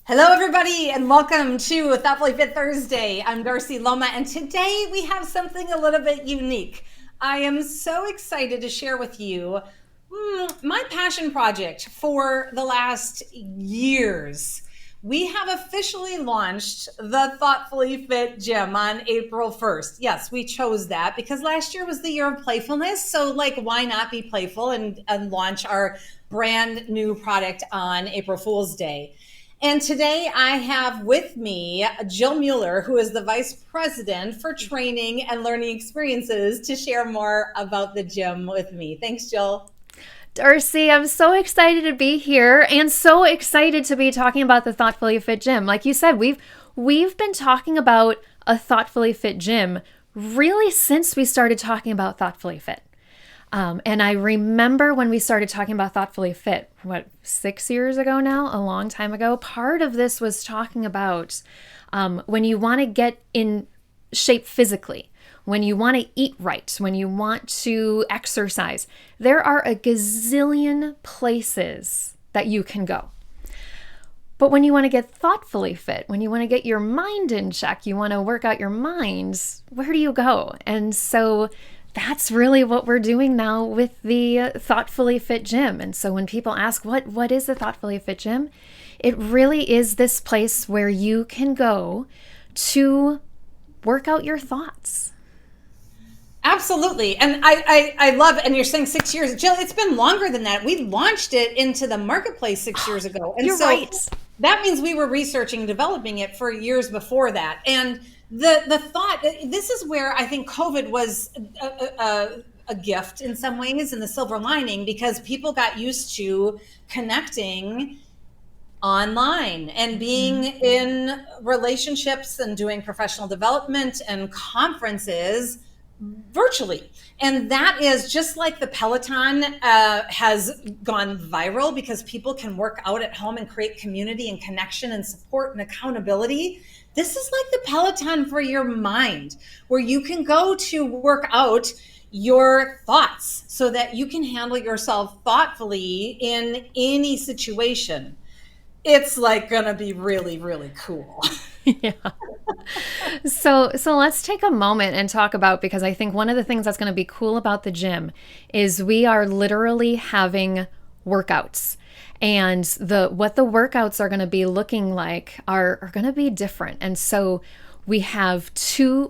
Hello, everybody, and welcome to Thoughtfully Fit Thursday. I'm Darcy Loma, and today we have something a little bit unique. I am so excited to share with you my passion project for the last years. We have officially launched the Thoughtfully Fit Gym on April 1st. Yes, we chose that because last year was the year of playfulness. So, why not be playful and launch our brand new product on April Fool's Day? And today I have with me Jill Mueller, who is the Vice President for Training and Learning Experiences, to share more about the gym with me. Thanks, Jill. Darcy, I'm so excited to be here and so excited to be talking about the Thoughtfully Fit Gym. Like you said, we've been talking about a Thoughtfully Fit Gym really since we started talking about Thoughtfully Fit. And I remember when we started talking about Thoughtfully Fit, 6 years ago now, a long time ago, part of this was talking about when you want to get in shape physically, when you want to eat right, when you want to exercise, there are a gazillion places that you can go. But when you want to get thoughtfully fit, when you want to get your mind in check, you want to work out your minds, where do you go? And so that's really what we're doing now with the Thoughtfully Fit Gym. And so when people ask, what is the Thoughtfully Fit Gym? It really is this place where you can go to work out your thoughts. Absolutely. And I love, and you're saying 6 years. Jill, it's been longer than that. We launched it into the marketplace 6 years ago. And You're so right. that means we were researching, developing it for years before that. And the thought, this is where I think COVID was a gift in some ways, and the silver lining, because people got used to connecting online and being in relationships and doing professional development and conferences virtually. And that is just like the Peloton has gone viral because people can work out at home and create community and connection and support and accountability. This is like the Peloton for your mind, where you can go to work out your thoughts so that you can handle yourself thoughtfully in any situation. It's gonna be really, really cool. Yeah. So let's take a moment and talk about, because I think one of the things that's going to be cool about the gym is we are literally having workouts. And what the workouts are going to be looking like are going to be different. And so we have three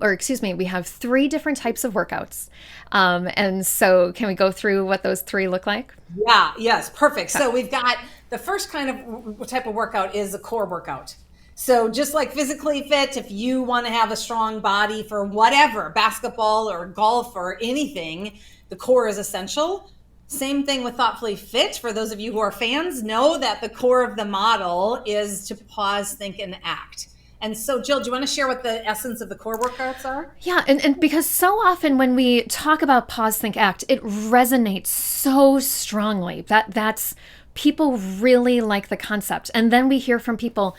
different types of workouts. And so can we go through what those three look like? Yeah, yes, perfect. So we've got the first kind of type of workout is a core workout. So just like physically fit, if you want to have a strong body for whatever, basketball or golf or anything, the core is essential. Same thing with Thoughtfully Fit. For those of you who are fans, know that the core of the model is to pause, think, and act. And so, Jill, do you want to share what the essence of the core workouts are? Yeah, and because so often when we talk about pause, think, act, it resonates so strongly. That's people really like the concept. And then we hear from people,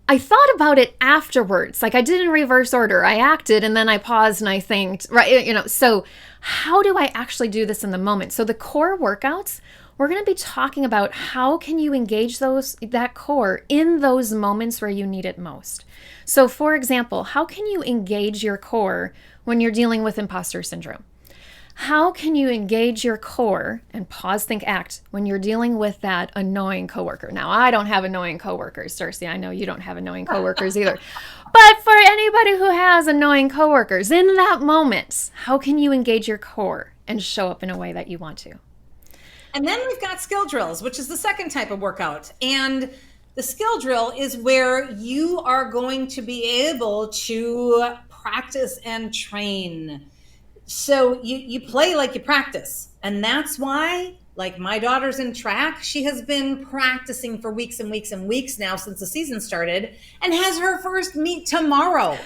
I thought about it afterwards. Like I did in reverse order. I acted and then I paused and I thinked, right? So how do I actually do this in the moment? So the core workouts, we're going to be talking about how can you engage that core in those moments where you need it most. So for example, how can you engage your core when you're dealing with imposter syndrome? How can you engage your core and pause, think, act when you're dealing with that annoying coworker? Now, I don't have annoying coworkers, Darcy. I know you don't have annoying coworkers either. But for anybody who has annoying coworkers, in that moment, how can you engage your core and show up in a way that you want to? And then we've got skill drills, which is the second type of workout. And the skill drill is where you are going to be able to practice and train. So you play like you practice. And that's why, like my daughter's in track, she has been practicing for weeks and weeks and weeks now since the season started and has her first meet tomorrow.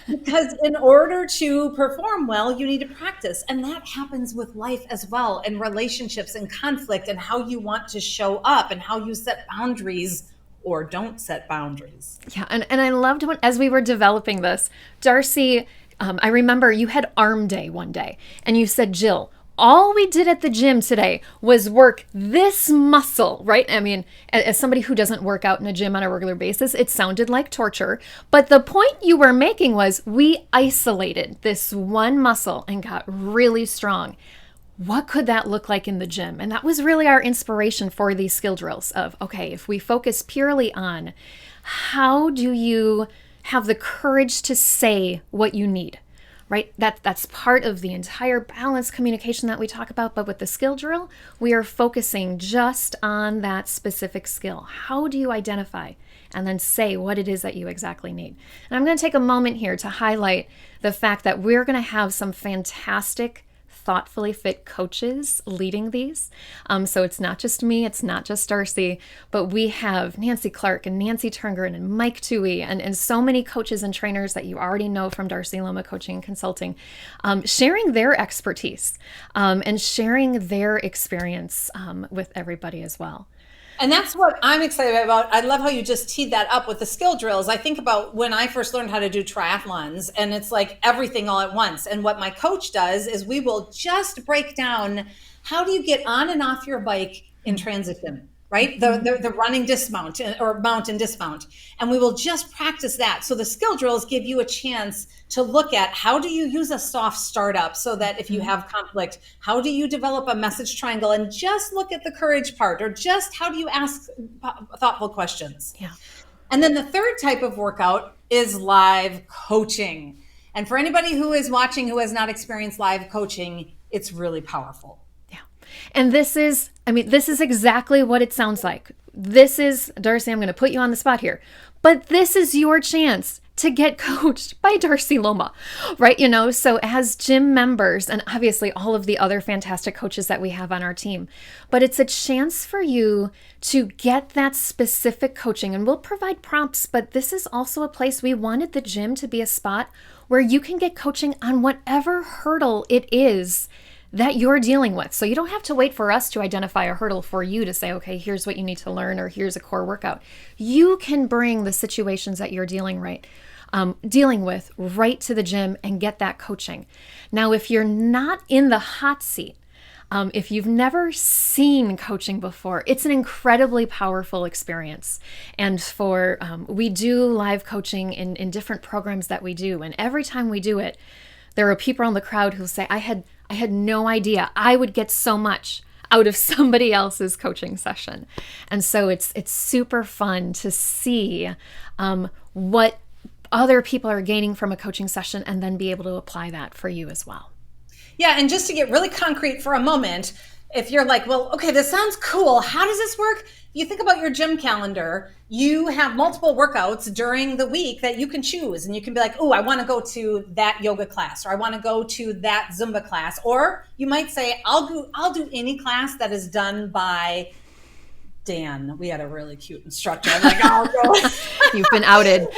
Because in order to perform well, you need to practice. And that happens with life as well, and relationships and conflict and how you want to show up and how you set boundaries or don't set boundaries. Yeah, and I loved as we were developing this, Darcy, I remember you had arm day one day and you said, Jill, all we did at the gym today was work this muscle, right? I mean, as somebody who doesn't work out in a gym on a regular basis, it sounded like torture. But the point you were making was we isolated this one muscle and got really strong. What could that look like in the gym? And that was really our inspiration for these skill drills of, okay, if we focus purely on how do you have the courage to say what you need, right? That's part of the entire balanced communication that we talk about. But with the skill drill, we are focusing just on that specific skill. How do you identify and then say what it is that you exactly need? And I'm going to take a moment here to highlight the fact that we're going to have some fantastic thoughtfully fit coaches leading these. So it's not just me, it's not just Darcy, but we have Nancy Clark and Nancy Turngren and Mike Toohey and so many coaches and trainers that you already know from Darcy Loma Coaching and Consulting, sharing their expertise and sharing their experience with everybody as well. And that's what I'm excited about. I love how you just teed that up with the skill drills. I think about when I first learned how to do triathlons, and it's like everything all at once. And what my coach does is we will just break down, how do you get on and off your bike in transition, right? The running dismount or mount and dismount. And we will just practice that. So the skill drills give you a chance to look at, how do you use a soft startup so that if you have conflict, how do you develop a message triangle, and just look at the courage part, or just how do you ask thoughtful questions? Yeah. And then the third type of workout is live coaching. And for anybody who is watching who has not experienced live coaching, it's really powerful. And this is exactly what it sounds like. This is, Darcy, I'm going to put you on the spot here, but this is your chance to get coached by Darcy Loma, right? So as gym members, and obviously all of the other fantastic coaches that we have on our team, but it's a chance for you to get that specific coaching, and we'll provide prompts, but this is also a place we wanted the gym to be a spot where you can get coaching on whatever hurdle it is that you're dealing with. So you don't have to wait for us to identify a hurdle for you to say, okay, here's what you need to learn, or here's a core workout. You can bring the situations that you're dealing with right to the gym and get that coaching. Now, if you're not in the hot seat, if you've never seen coaching before, it's an incredibly powerful experience. And we do live coaching in different programs that we do. And every time we do it, there are people in the crowd who say, I had no idea I would get so much out of somebody else's coaching session. And so it's super fun to see what other people are gaining from a coaching session, and then be able to apply that for you as well. Yeah, and just to get really concrete for a moment, if you're like, well, okay, this sounds cool, how does this work? You think about your gym calendar, you have multiple workouts during the week that you can choose, and you can be like, oh, I want to go to that yoga class, or I want to go to that Zumba class. Or you might say, I'll do any class that is done by Dan. We had a really cute instructor. I'm like, I'll go. You've been outed.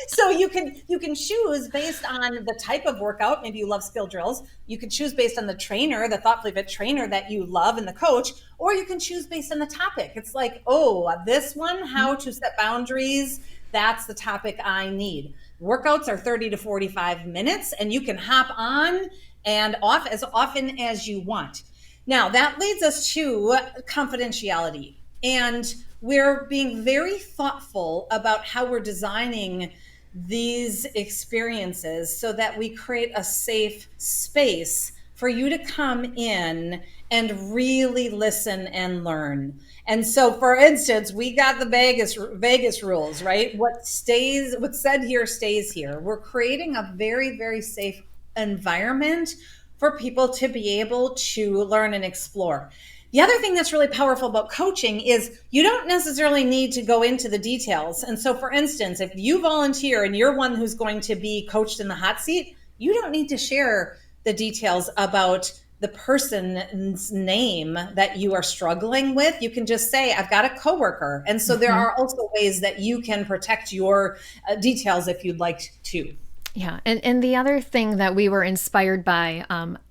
So you can choose based on the type of workout. Maybe you love skill drills. You can choose based on the trainer, the thoughtfully fit trainer that you love, and the coach, or you can choose based on the topic. It's like, oh, this one, how to set boundaries. That's the topic I need. Workouts are 30 to 45 minutes, and you can hop on and off as often as you want. Now, that leads us to confidentiality. And we're being very thoughtful about how we're designing these experiences so that we create a safe space for you to come in and really listen and learn. And so, for instance, we got the Vegas rules, right? What's said here stays here. We're creating a very, very safe environment for people to be able to learn and explore. The other thing that's really powerful about coaching is you don't necessarily need to go into the details. And so, for instance, if you volunteer and you're one who's going to be coached in the hot seat, you don't need to share the details about the person's name that you are struggling with. You can just say, I've got a coworker. And so there are also ways that you can protect your details if you'd like to. Yeah. And the other thing that we were inspired by,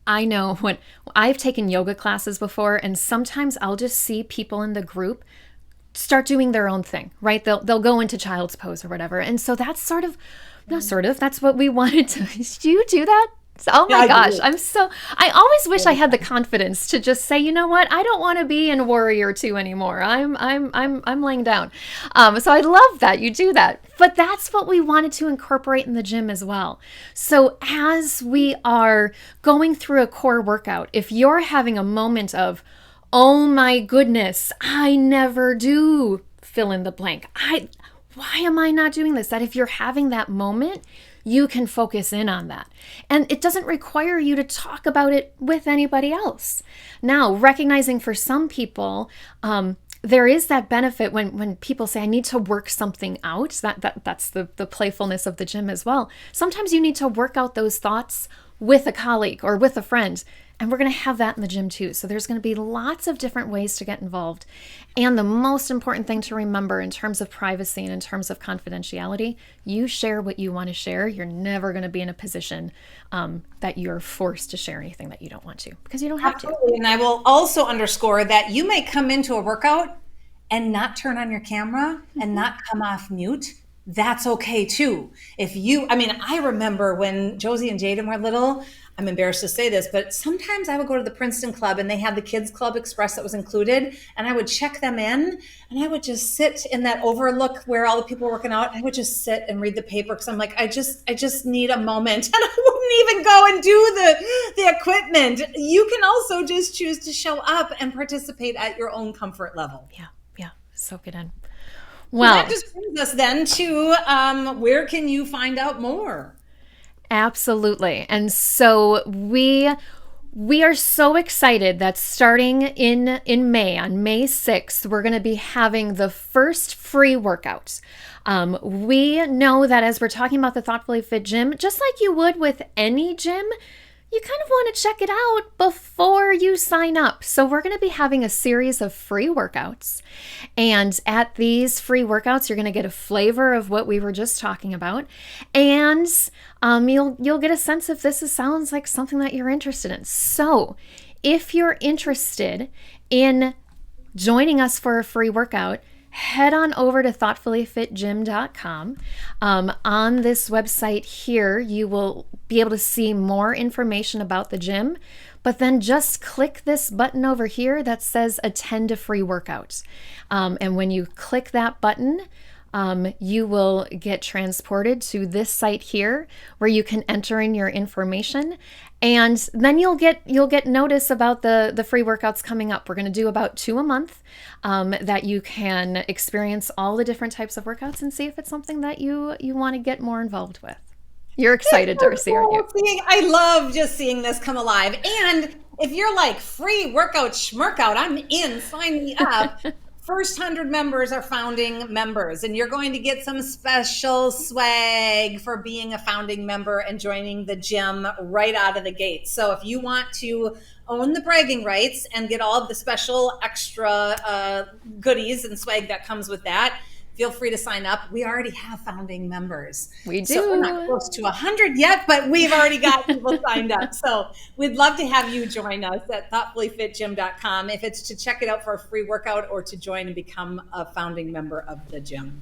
I know when I've taken yoga classes before, and sometimes I'll just see people in the group start doing their own thing, right? They'll go into child's pose or whatever. And so that's that's what we wanted to, do you do that? Oh Yeah, my I gosh, do. I always wish I had the confidence to just say, you know what, I don't want to be in Warrior 2 anymore. I'm laying down. So I love that you do that. But that's what we wanted to incorporate in the gym as well. So as we are going through a core workout, if you're having a moment of, oh my goodness, I never do fill in the blank. Why am I not doing this? That if you're having that moment, you can focus in on that. And it doesn't require you to talk about it with anybody else. Now, recognizing for some people, there is that benefit when people say, I need to work something out. That's the playfulness of the gym as well. Sometimes you need to work out those thoughts with a colleague or with a friend. And we're going to have that in the gym too. So there's going to be lots of different ways to get involved. And the most important thing to remember in terms of privacy and in terms of confidentiality, you share what you want to share. You're never going to be in a position that you're forced to share anything that you don't want to, because you don't have to. Absolutely. And I will also underscore that you may come into a workout and not turn on your camera and not come off mute. That's okay too. I remember when Josie and Jaden were little, I'm embarrassed to say this, but sometimes I would go to the Princeton Club and they had the Kids Club Express that was included. And I would check them in and I would just sit in that overlook where all the people were working out. I would just sit and read the paper because I'm like, I just need a moment. And I wouldn't even go and do the equipment. You can also just choose to show up and participate at your own comfort level. Yeah. Soak it in. Well, that just brings us then to where can you find out more? Absolutely. And so we are so excited that starting in May, on May 6th, we're going to be having the first free workout. We know that as we're talking about the Thoughtfully Fit Gym, just like you would with any gym, you kind of want to check it out before you sign up. So we're going to be having a series of free workouts. And at these free workouts, you're going to get a flavor of what we were just talking about. And you'll get a sense if this sounds like something that you're interested in. So if you're interested in joining us for a free workout, head on over to thoughtfullyfitgym.com. On this website here, you will be able to see more information about the gym, but then just click this button over here that says attend a free workout. And when you click that button, you will get transported to this site here where you can enter in your information, and then you'll get notice about the free workouts coming up. We're going to do about 2 a month, that you can experience all the different types of workouts and see if it's something that you want to get more involved with. You're excited, Darcy, aren't you? I love just seeing this come alive. And if you're like free workout schmirkout, I'm in, sign me up. First 100 members are founding members, and you're going to get some special swag for being a founding member and joining the gym right out of the gate. So if you want to own the bragging rights and get all of the special extra goodies and swag that comes with that, feel free to sign up. We already have founding members. We do. So we're not close to 100 yet, but we've already got people signed up. So we'd love to have you join us at thoughtfullyfitgym.com if it's to check it out for a free workout or to join and become a founding member of the gym.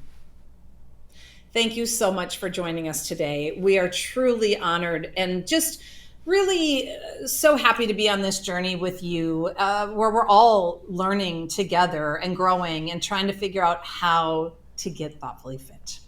Thank you so much for joining us today. We are truly honored and just really so happy to be on this journey with you, where we're all learning together and growing and trying to figure out how to get thoughtfully fit.